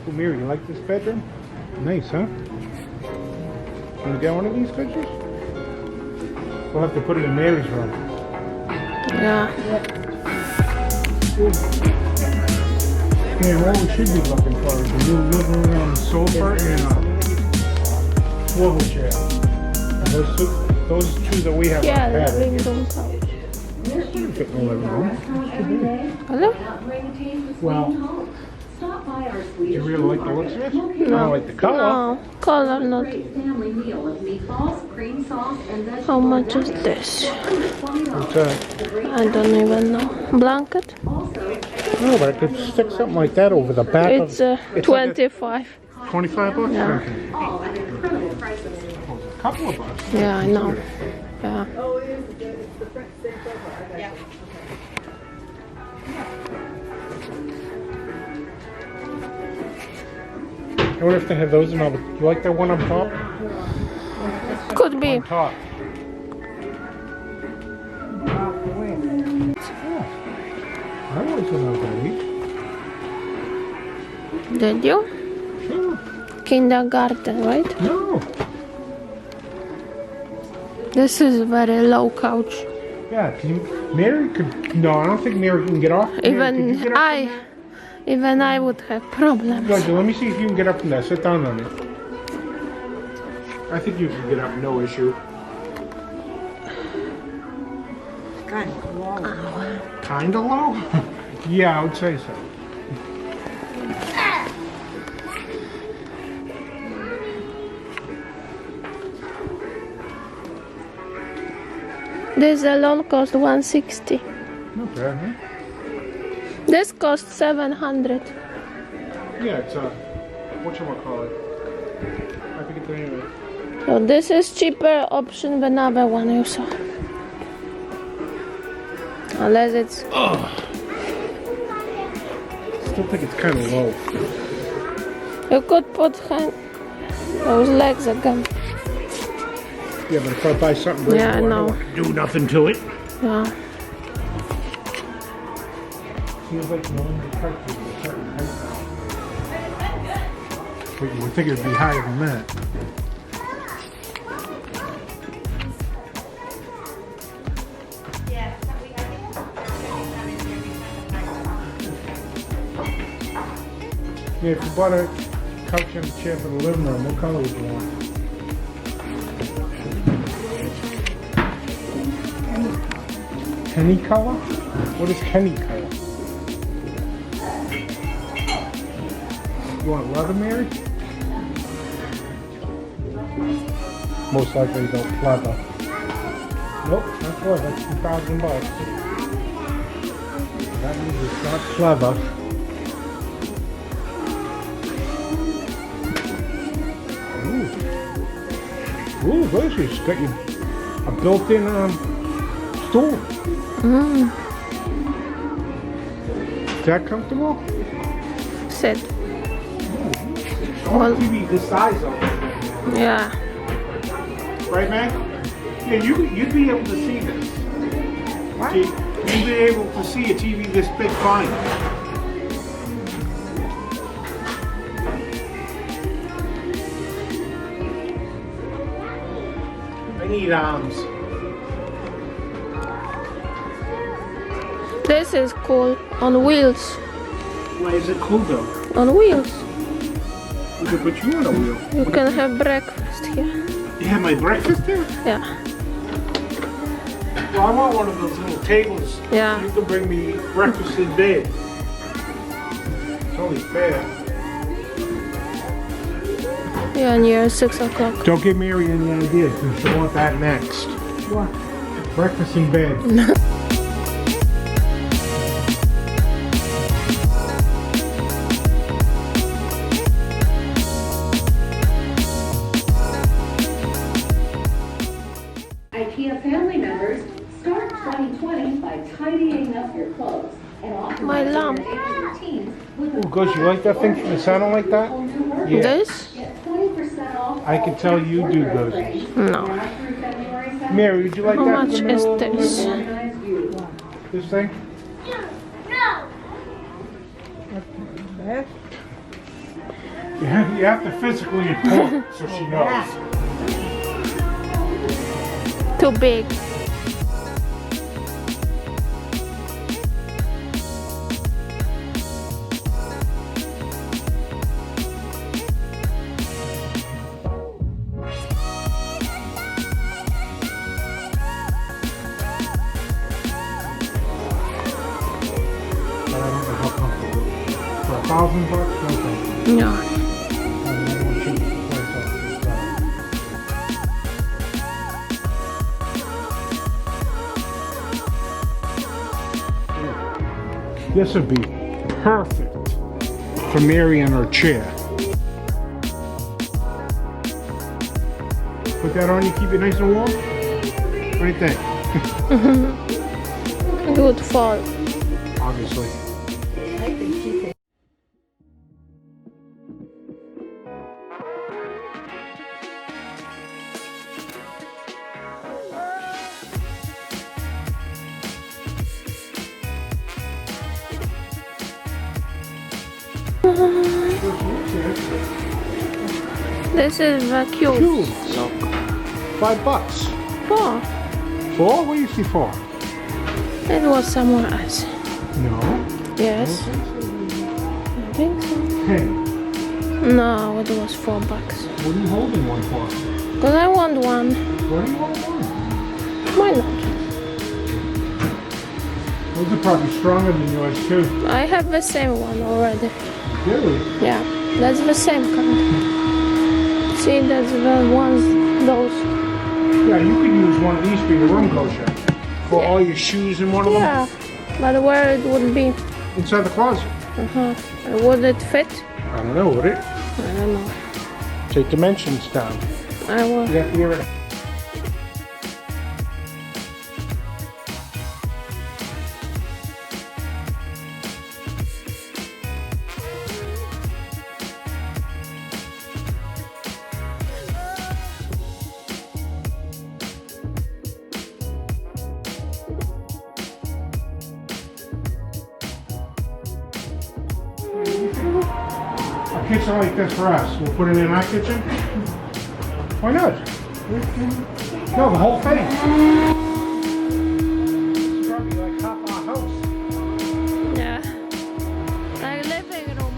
Oh, Mary, you like this bedroom? Nice, huh? Can you get one of these pictures? We'll have to put it in Mary's room. Yeah. Yeah, what we should be looking for is a new living room sofa and a swivel chair. And those two that we have. Yeah, living room couch. Fit in the living room. Hello? Well, do you really like the looks of it? No. I don't like the color. No, color not. How much is this? What's that? I don't even know. Blanket? No, but I could stick something like that over the back It's of it's 25. Like 25 bucks? Yeah. Okay. A couple of bucks. Yeah, I know. Yeah. I wonder if they have those in all the... You like that one on top? Could be. On top. I always went out that eat. Did you? Sure. Kindergarten, right? No. This is very low couch. Yeah, Mary could... No, I don't think Mary can get off. Mary, could you Even get up from even I would have problems. Roger, let me see if you can get up from there. Sit down on it. I think you can get up, no issue. Kind of low. Kinda low? Yeah, I would say so. This alone cost 160. Not bad, huh? This cost 700. Yeah, it's whatchamacallit? I forget the name of it. So this is cheaper option than other one you saw. Unless it's Still think it's kind of low. you could put those legs again. Yeah, but if I buy something brand Yeah, I new, know. don't want to do nothing to it. Yeah. Feels like no one touches a certain height now. We think it'd be higher than that. Yeah, if you bought a couch and a chair for the living room, what color would you want? Kenny color? What is Kenny color? You want leather, Mary? Most likely don't leather. Nope, that's what, that's $2,000. That means it's not leather. Ooh, look, she's got you a built-in stool. Is that comfortable? Sit. I want a TV this size of it. Yeah. Right, man? Yeah, you'd be able to see this. What? You'd be able to see a TV this big fine. I need arms. This is cool. On wheels. Why is it cool though? On wheels. We could put you on a wheel. You can have breakfast here. You have my breakfast here? Yeah. Well, I want one of those little tables. Yeah. You can bring me breakfast in bed. It's only fair. Yeah, near 6 o'clock. Don't give Mary any ideas, because she'll want that next. What? Breakfast in bed. IKEA family members, start 2020 by tidying up your clothes and My lamp. Oh, gosh, you like that thing from the saddle like that? Yeah. This? Get 20% off. I can tell you do those. No. Mary, would you like How that much from the is middle of the this? living room? This thing? Beth? You have to physically report so she knows. Too big. But I don't know how comfortable. For $1,000 bucks, no thank you. No. I don't want to cheap the price off this guy. This would be perfect for Mary in her chair. Put that on you, keep it nice and warm. What do you think? Good fall. Obviously. This is vacuum. Cubes. Look. $5. Oh, 4? What do you see for? it was somewhere else. No. Yes. I think so. 10. No, it was $4. What are you holding one for? Because I want one. What do you want one? Why not? Those are probably stronger than yours too. I have the same one already. Really? Yeah, that's the same kind. See, that's the ones, those. Yeah, you could use one of these for your room kosher. For all your shoes in one of them. Yeah, but where it would be? Inside the closet. Would it fit? I don't know, would it? I don't know. Take dimensions down. I will. You have to get rid of. A kitchen like this for us. We'll put it in our kitchen. Why not? No, the whole thing. It's probably like half our house. Yeah. Like living room.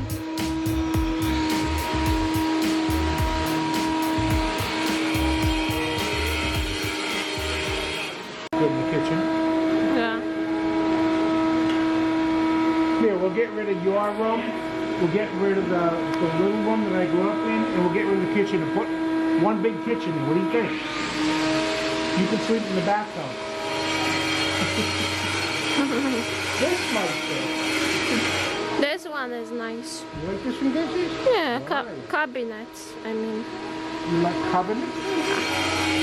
Good in the kitchen. Yeah. Here, we'll get rid of your room. We'll get rid of the little room that I grew up in, and we'll get rid of the kitchen and put one big kitchen in. What do you think? You can sleep in the bathtub. This might fit. This one is nice. You like this one, Desi? Yeah, cabinets, I mean. You like cabinets?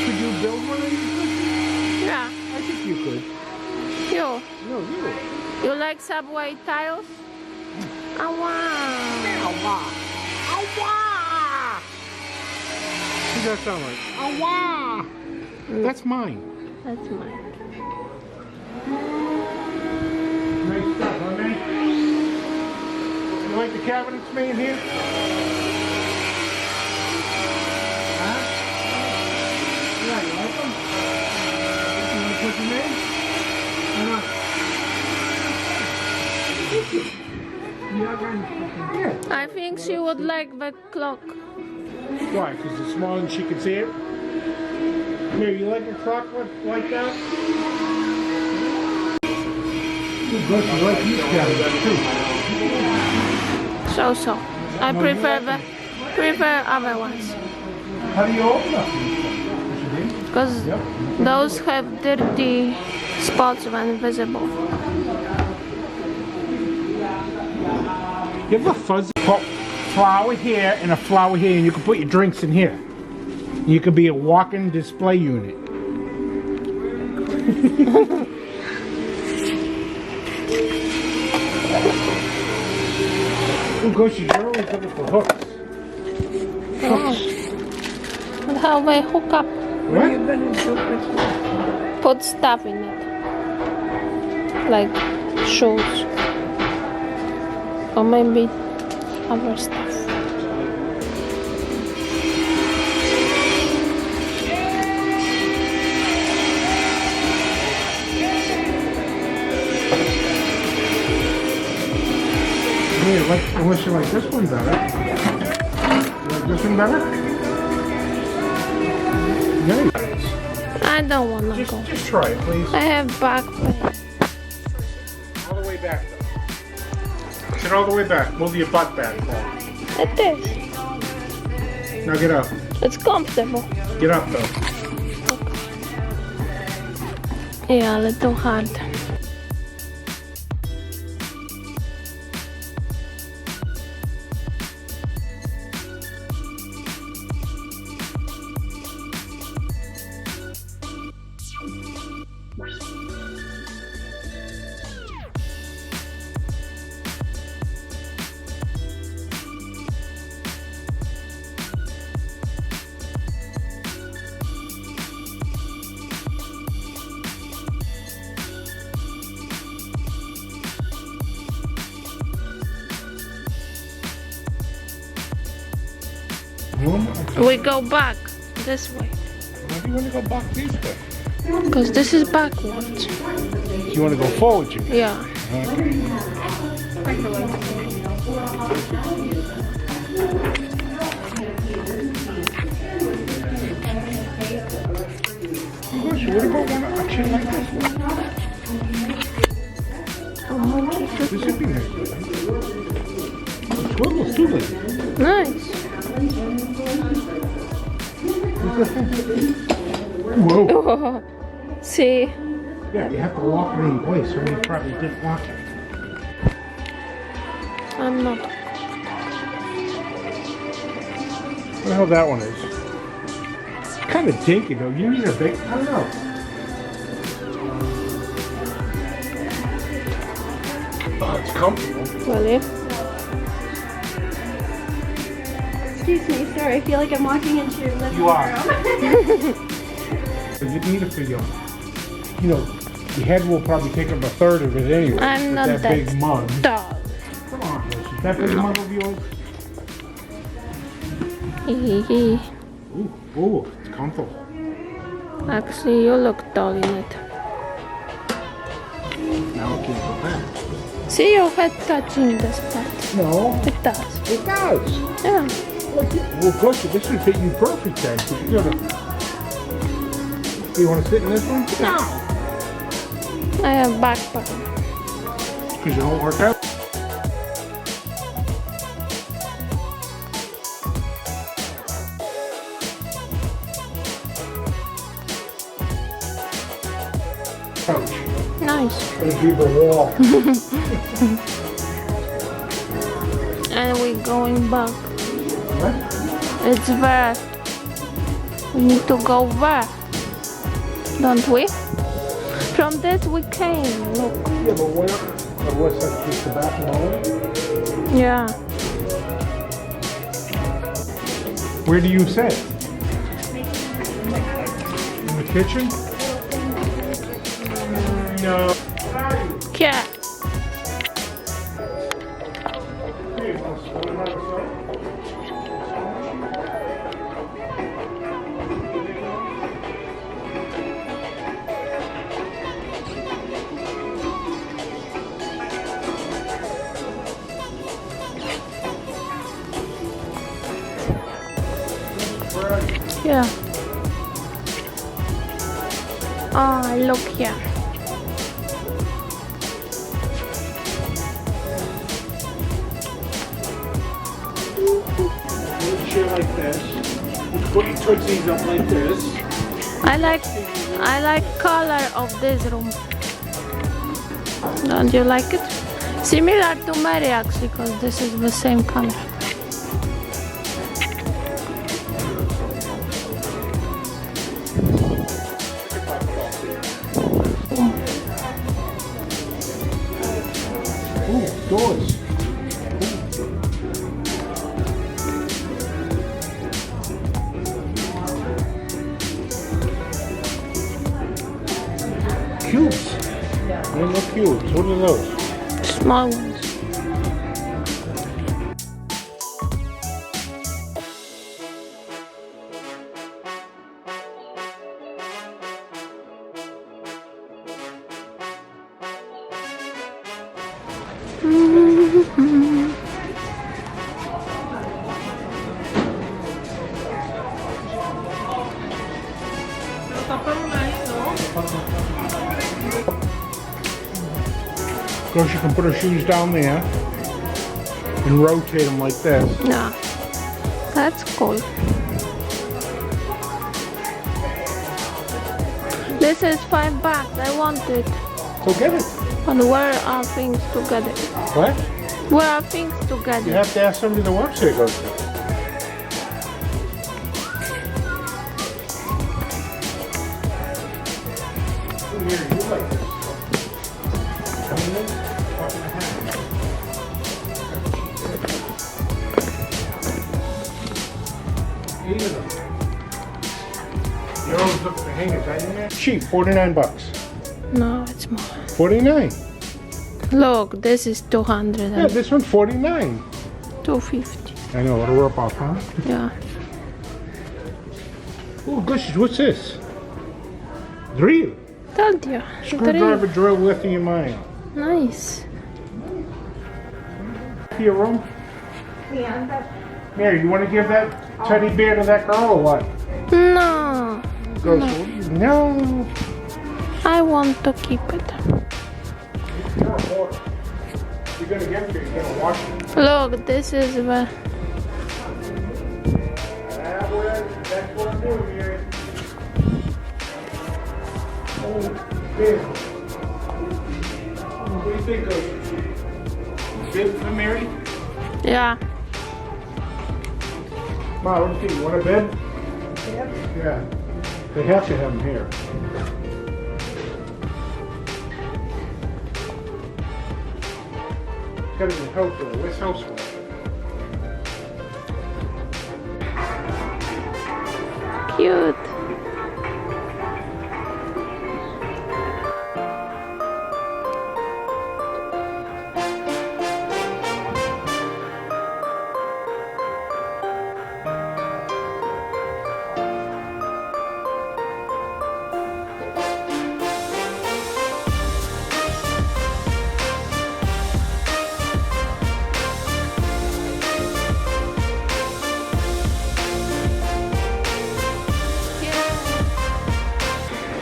Could you build one of these? Yeah. I think you could. You. No, you. You like subway tiles? Oh, wow. Awa! Awa! What does that sound like? Awa! That's mine. That's mine. Nice stuff, huh, man? You like the cabinets made here? Huh? Yeah, you like them? You want to put them in? Why not? Yeah. I think she would like the clock. Why? Because it's small and she can see it? Here, you like a clock like that? Good, you like these cabinets too. So. I prefer other ones. How do you open up these? Because those have dirty spots when visible. You have a fuzzy flower here and a flower here, and you can put your drinks in here. You could be a walking display unit. Oh gosh, you're always looking for hooks. Hooks. And how they hook up? What? Put stuff in it. Like shoes. Or maybe other stuff. Hey, unless you like this one better. You like this one better? Yeah, it is. I don't want to go. Just try it, please. I have back pain. All the way back, though. Sit all the way back. Move your butt back, Paul. It is. Now get up. It's comfortable. Get up, though. Yeah, a little hard. We go back this way. Why do you want to go back this way? Because this is backwards. You want to go forward, you mean? Yeah. Gosh, what about a chair like this one? This would be nice. The swivel's too late. Nice. Whoa. See? Yeah, you have to walk it in place, so you probably didn't walk it. I'm not. What the hell that one is? It's kind of dinky though. You need a big, I don't know. Oh, it's comfortable. Really? Excuse me, sir. I feel like I'm walking into your living You are. room. You need it for your, you know, your head will probably take up a third of it anyway. I'm with not that that big mug. dog. Come on, Lucy. That big mug of yours? Ooh, it's comfortable. Actually, you look tall in it. Now it can't go back. See your head touching the spot. No, It does. it does. Yeah. Well, of course, this would fit you perfect then. 'Cause you gotta. You want to sit in this one? No. I have back pain. Because you don't work out. Couch. Nice. It'll be the wall. And we're going back. What? It's there. We need to go there. Don't we? From this we came. Look. Yeah, but where? What's that? Just the bathroom only? Yeah. Where do you sit? In the kitchen? No. Cat. Yeah. Oh, look here. Chair like this. Put your tootsies up like this. I like color of this room. Don't you like it? Similar to Mary actually, because this is the same color. Ooh, doors. Cubes. There are no cubes. What are those? Small ones. gonna put her shoes down there and rotate them like this. Yeah, that's cool. This is $5. I want it. Go get it. But where are things to get it? What? Where are things to get You it? have to ask somebody the website goes to. Here, you like this. Eight of them. You always look for hangers, ain't that cheap? $49. No, it's more. 49. Look, this is 200 Yeah, and this one's 49. 250. I know, what a rip off, huh? Yeah. Oh, gosh, what's this? Drill. Told you. Screwdriver drill lithium ion. Nice. Your room? Mary, you want to give that teddy bear to that girl or what? No, Goes, no. I want to keep it. You're a hoarder. You're going to get it, you're going to wash it. Look, this is where. That's what I'm doing, Mary. Oh, big. What do you think of bid for Mary? Yeah. Ma, what do you think? You want a bed? Yeah. They have to have them here. It's got to be house. Where's house? Cute.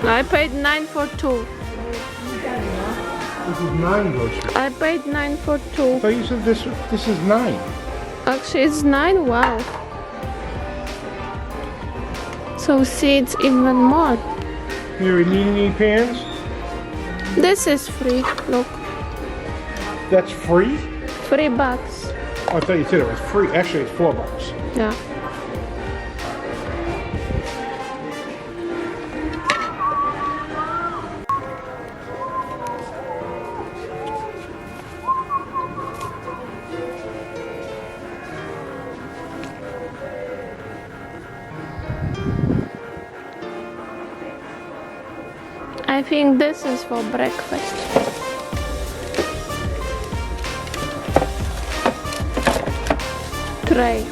I paid $9 for 2. This is 9 groceries. I paid $9 for 2. I thought you said this is 9. Actually, it's 9. Wow. So see, it's even more. Here, need any pans? This is free. Look, That's free? $3. Oh, I thought you said it was free. Actually, it's $4. Yeah. I think this is for breakfast. Tray.